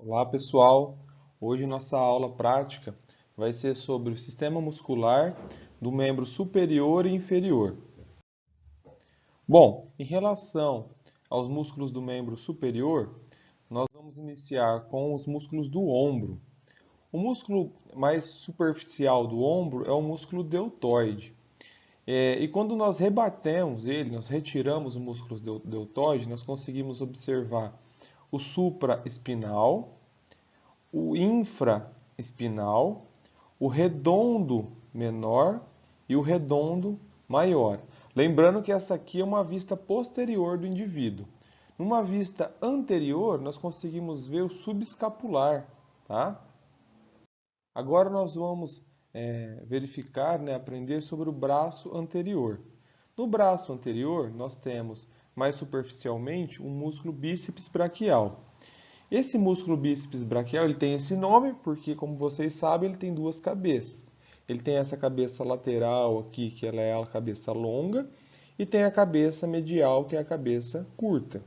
Olá pessoal, hoje nossa aula prática vai ser sobre o sistema muscular do membro superior e inferior. Bom, em relação aos músculos do membro superior, nós vamos iniciar com os músculos do ombro. O músculo mais superficial do ombro é o músculo deltoide. E quando nós rebatemos ele, nós retiramos o músculo deltoide, nós conseguimos observar o supraespinal, o infraespinal, o redondo menor e o redondo maior. Lembrando que essa aqui é uma vista posterior do indivíduo. Numa vista anterior, nós conseguimos ver o subescapular, tá? Agora nós vamos verificar, aprender sobre o braço anterior. No braço anterior, nós temos, mais superficialmente, um músculo bíceps braquial. Esse músculo bíceps braquial ele tem esse nome porque, como vocês sabem, ele tem duas cabeças. Ele tem essa cabeça lateral aqui, que ela é a cabeça longa, e tem a cabeça medial, que é a cabeça curta.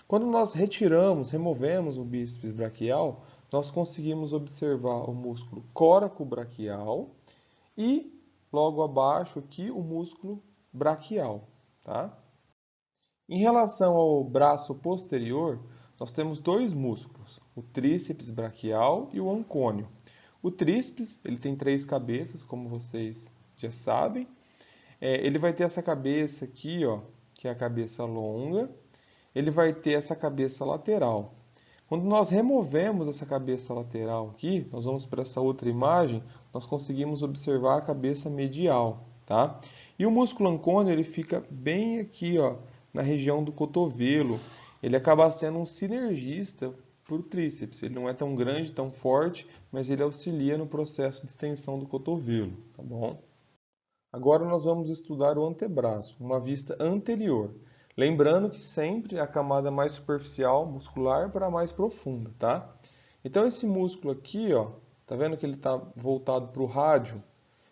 Quando nós removemos o bíceps braquial, nós conseguimos observar o músculo coracobraquial e, logo abaixo aqui, o músculo braquial, tá? Em relação ao braço posterior, nós temos dois músculos, o tríceps braquial e o ancônio. O tríceps ele tem três cabeças, como vocês já sabem. Ele vai ter essa cabeça aqui, ó, que é a cabeça longa. Ele vai ter essa cabeça lateral. Quando nós removemos essa cabeça lateral aqui, nós vamos para essa outra imagem, nós conseguimos observar a cabeça medial, tá? E o músculo ancônio, ele fica bem aqui, ó, na região do cotovelo. Ele acaba sendo um sinergista para o tríceps. Ele não é tão grande, tão forte, mas ele auxilia no processo de extensão do cotovelo, tá bom? Agora nós vamos estudar o antebraço, uma vista anterior. Lembrando que sempre a camada mais superficial muscular para a mais profunda, tá? Então esse músculo aqui, ó, tá vendo que ele está voltado para o rádio?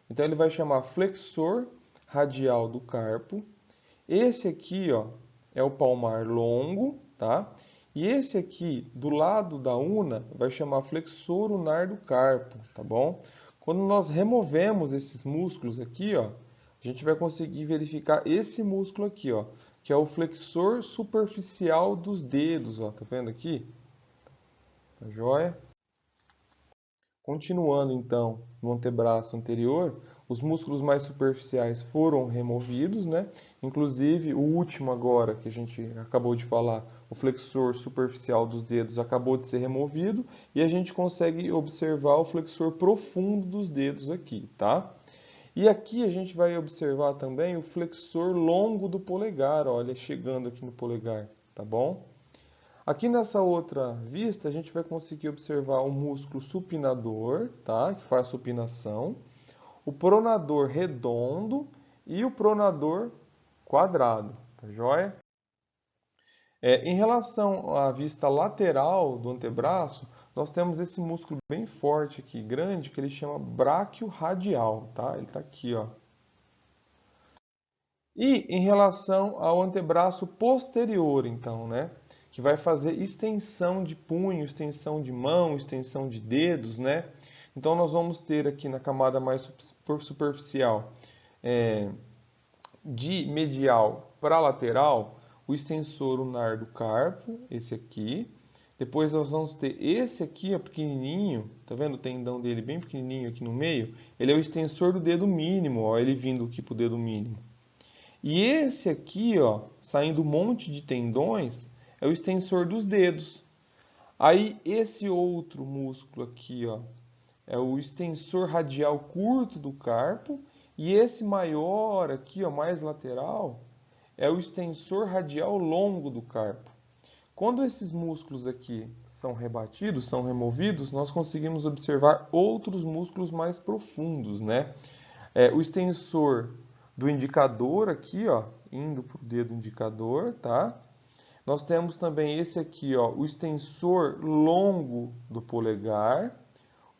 Então ele vai chamar flexor radial do carpo. Esse aqui, ó, é o palmar longo, tá? E esse aqui, do lado da una, vai chamar flexor unar do carpo, tá bom? Quando nós removemos esses músculos aqui, ó, a gente vai conseguir verificar esse músculo aqui, ó, que é o flexor superficial dos dedos, ó, tá vendo aqui? Tá joia? Continuando então no antebraço anterior, os músculos mais superficiais foram removidos, né? Inclusive o último agora que a gente acabou de falar, o flexor superficial dos dedos acabou de ser removido e a gente consegue observar o flexor profundo dos dedos aqui, tá? E aqui a gente vai observar também o flexor longo do polegar, olha, chegando aqui no polegar, tá bom? Aqui nessa outra vista, a gente vai conseguir observar o músculo supinador, tá? Que faz supinação, o pronador redondo e o pronador quadrado, tá joia? Em relação à vista lateral do antebraço, nós temos esse músculo bem forte aqui, grande, que ele chama bráquio radial, tá? Ele está aqui, ó. E em relação ao antebraço posterior, então, né? Que vai fazer extensão de punho, extensão de mão, extensão de dedos, né? Então nós vamos ter aqui na camada mais superficial, de medial para lateral, o extensor unar do carpo, esse aqui. Depois nós vamos ter esse aqui, ó, pequenininho, tá vendo o tendão dele bem pequenininho aqui no meio? Ele é o extensor do dedo mínimo, ó, ele vindo aqui para o dedo mínimo. E esse aqui, ó, saindo um monte de tendões, é o extensor dos dedos. Aí esse outro músculo aqui, ó, é o extensor radial curto do carpo, e esse maior aqui, ó, mais lateral, é o extensor radial longo do carpo. Quando esses músculos aqui são rebatidos, são removidos, nós conseguimos observar outros músculos mais profundos, né? O extensor do indicador aqui, ó, indo para o dedo indicador, tá? Nós temos também esse aqui, ó, o extensor longo do polegar,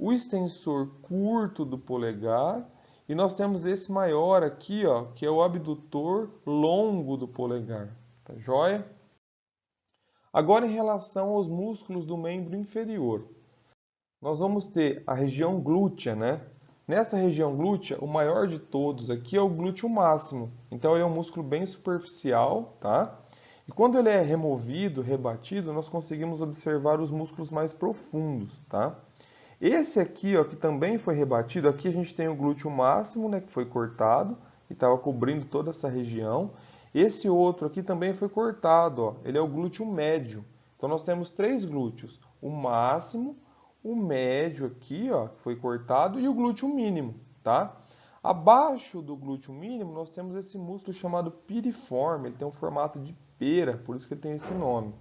o extensor curto do polegar, e nós temos esse maior aqui, ó, que é o abdutor longo do polegar, tá joia? Agora, em relação aos músculos do membro inferior, nós vamos ter a região glútea, né? Nessa região glútea, o maior de todos aqui é o glúteo máximo. Então, ele é um músculo bem superficial, tá? E quando ele é removido, rebatido, nós conseguimos observar os músculos mais profundos, tá? Esse aqui, ó, que também foi rebatido, aqui a gente tem o glúteo máximo, né, que foi cortado e estava cobrindo toda essa região. Esse outro aqui também foi cortado, ó, ele é o glúteo médio. Então nós temos três glúteos, o máximo, o médio aqui, ó, que foi cortado, e o glúteo mínimo, tá? Abaixo do glúteo mínimo nós temos esse músculo chamado piriforme, ele tem um formato de pera, por isso que ele tem esse nome.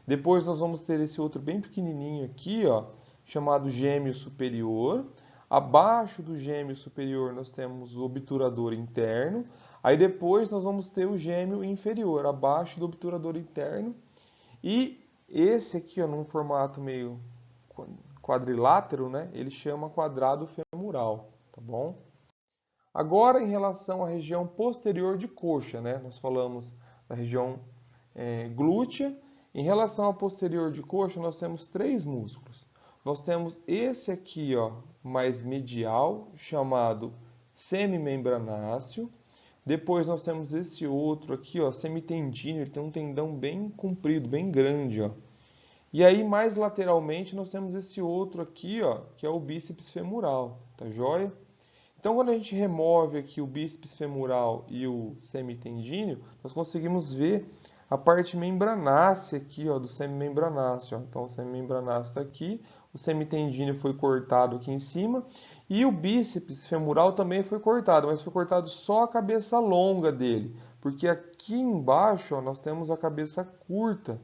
Depois nós vamos ter esse outro bem pequenininho aqui, ó, chamado gêmeo superior. Abaixo do gêmeo superior nós temos o obturador interno. Aí depois nós vamos ter o gêmeo inferior, abaixo do obturador interno. E esse aqui, ó, num formato meio quadrilátero, né, ele chama quadrado femoral, tá bom? Agora, em relação à região posterior de coxa, né, nós falamos da região glútea. Em relação à posterior de coxa, nós temos três músculos. Nós temos esse aqui, ó, mais medial, chamado semimembranáceo. Depois nós temos esse outro aqui, ó, semitendíneo, ele tem um tendão bem comprido, bem grande, ó. E aí, mais lateralmente, nós temos esse outro aqui, ó, que é o bíceps femoral, tá joia? Então, quando a gente remove aqui o bíceps femoral e o semitendíneo, nós conseguimos ver a parte membranácea aqui, ó, do semimembranáceo. Ó. Então, o semimembranáceo está aqui, o semitendíneo foi cortado aqui em cima e o bíceps femoral também foi cortado, mas foi cortado só a cabeça longa dele, porque aqui embaixo, ó, nós temos a cabeça curta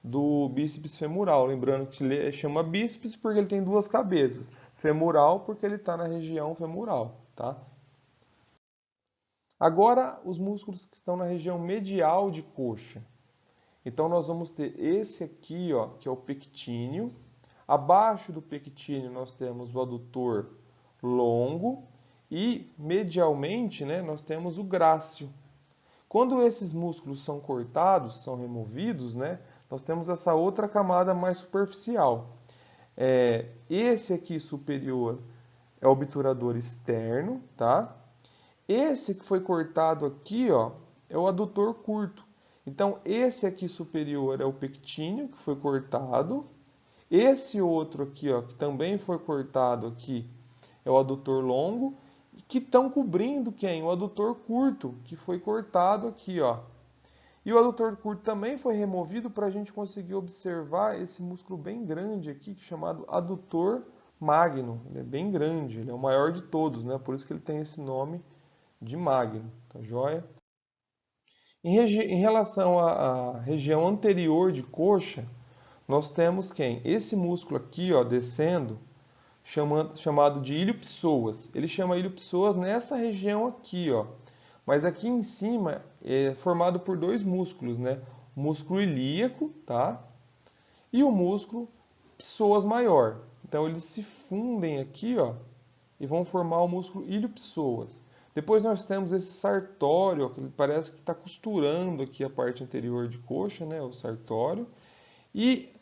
do bíceps femoral. Lembrando que ele chama bíceps porque ele tem duas cabeças. Femoral porque ele está na região femoral, tá? Agora, os músculos que estão na região medial de coxa. Então, nós vamos ter esse aqui, ó, que é o pectíneo. Abaixo do pectíneo, nós temos o adutor longo. E, medialmente, né, nós temos o grácil. Quando esses músculos são cortados, são removidos, né, nós temos essa outra camada mais superficial. Esse aqui superior é o obturador externo, tá? Esse que foi cortado aqui, ó, é o adutor curto. Então, esse aqui superior é o pectíneo, que foi cortado. Esse outro aqui, ó, que também foi cortado aqui, é o adutor longo, que estão cobrindo quem? O adutor curto, que foi cortado aqui, ó. E o adutor curto também foi removido para a gente conseguir observar esse músculo bem grande aqui, chamado adutor magno. Ele é bem grande, ele é o maior de todos, né? Por isso que ele tem esse nome de magno, tá joia? Em relação à região anterior de coxa, nós temos quem? Esse músculo aqui, ó, descendo, chamado de iliopsoas. Ele chama iliopsoas nessa região aqui, ó. Mas aqui em cima é formado por dois músculos, né? O músculo ilíaco, tá? E o músculo psoas maior. Então eles se fundem aqui, ó, e vão formar o músculo iliopsoas. Depois nós temos esse sartório, ó, que parece que está costurando aqui a parte anterior de coxa, né? O sartório. E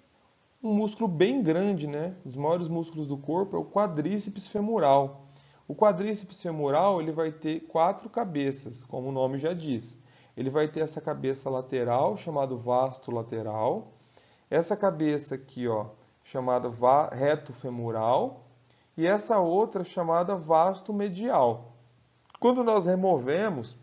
um músculo bem grande, né? Os maiores músculos do corpo é o quadríceps femoral. O quadríceps femoral ele vai ter quatro cabeças, como o nome já diz. Ele vai ter essa cabeça lateral, chamada vasto lateral. Essa cabeça aqui, ó, chamada reto femoral. E essa outra chamada vasto medial. Quando nós removemos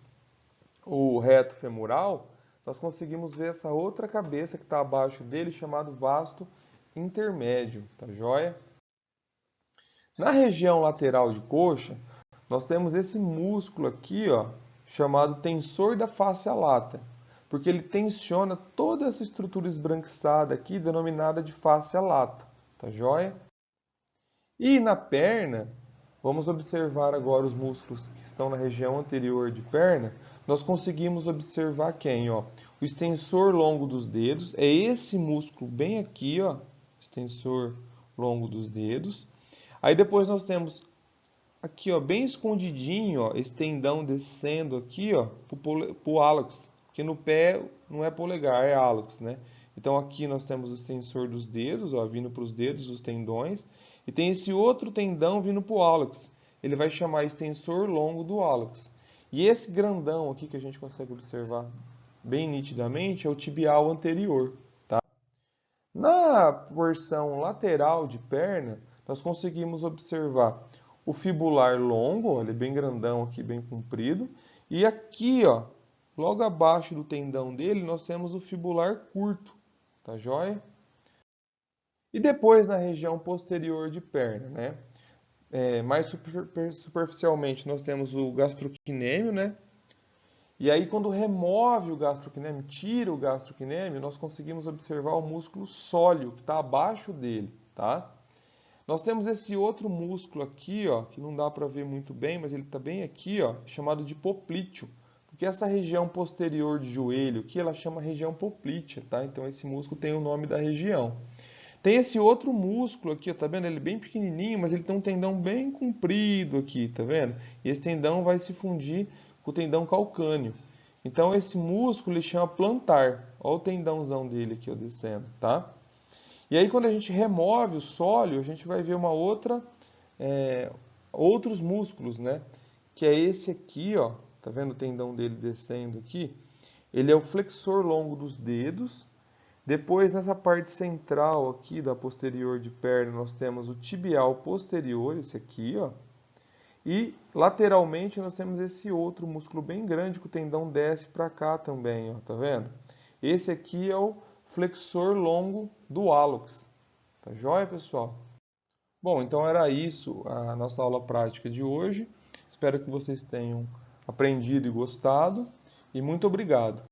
o reto femoral, nós conseguimos ver essa outra cabeça que está abaixo dele, chamado vasto intermédio, tá joia? Na região lateral de coxa, nós temos esse músculo aqui, ó, chamado tensor da fáscia lata, porque ele tensiona toda essa estrutura esbranquiçada aqui, denominada de fáscia lata, tá joia? E na perna, vamos observar agora os músculos que estão na região anterior de perna. Nós conseguimos observar quem, ó? O extensor longo dos dedos, é esse músculo bem aqui, ó, extensor longo dos dedos. Aí depois nós temos aqui, ó, bem escondidinho, ó, esse tendão descendo aqui, ó, pro hálux, porque no pé não é polegar, é hálux, né? Então aqui nós temos o extensor dos dedos, ó, vindo para os dedos, os tendões, e tem esse outro tendão vindo para o hálux. Ele vai chamar extensor longo do hálux. E esse grandão aqui que a gente consegue observar bem nitidamente é o tibial anterior. Na porção lateral de perna, nós conseguimos observar o fibular longo, ele é bem grandão aqui, bem comprido, e aqui, ó, logo abaixo do tendão dele, nós temos o fibular curto, tá joia? E depois na região posterior de perna, né? Mais superficialmente nós temos o gastrocnêmio, né? E aí quando remove o gastrocnêmio, tira o gastrocnêmio, nós conseguimos observar o músculo sóleo que está abaixo dele, tá? Nós temos esse outro músculo aqui, ó, que não dá para ver muito bem, mas ele está bem aqui, ó, chamado de poplíteo. Porque essa região posterior de joelho aqui, ela chama região poplítea, tá? Então esse músculo tem o nome da região. Tem esse outro músculo aqui, ó, tá vendo? Ele é bem pequenininho, mas ele tem um tendão bem comprido aqui, tá vendo? E esse tendão vai se fundir com o tendão calcâneo. Então esse músculo ele chama plantar. Olha o tendãozão dele aqui, ó, descendo, tá? E aí quando a gente remove o sólio, a gente vai ver uma outra, outros músculos, né? Que é esse aqui, ó, tá vendo o tendão dele descendo aqui? Ele é o flexor longo dos dedos. Depois, nessa parte central aqui da posterior de perna, nós temos o tibial posterior, esse aqui, ó. E lateralmente nós temos esse outro músculo bem grande que o tendão desce para cá também, ó, tá vendo? Esse aqui é o flexor longo do hálux. Tá joia, pessoal? Bom, então era isso a nossa aula prática de hoje. Espero que vocês tenham aprendido e gostado. E muito obrigado.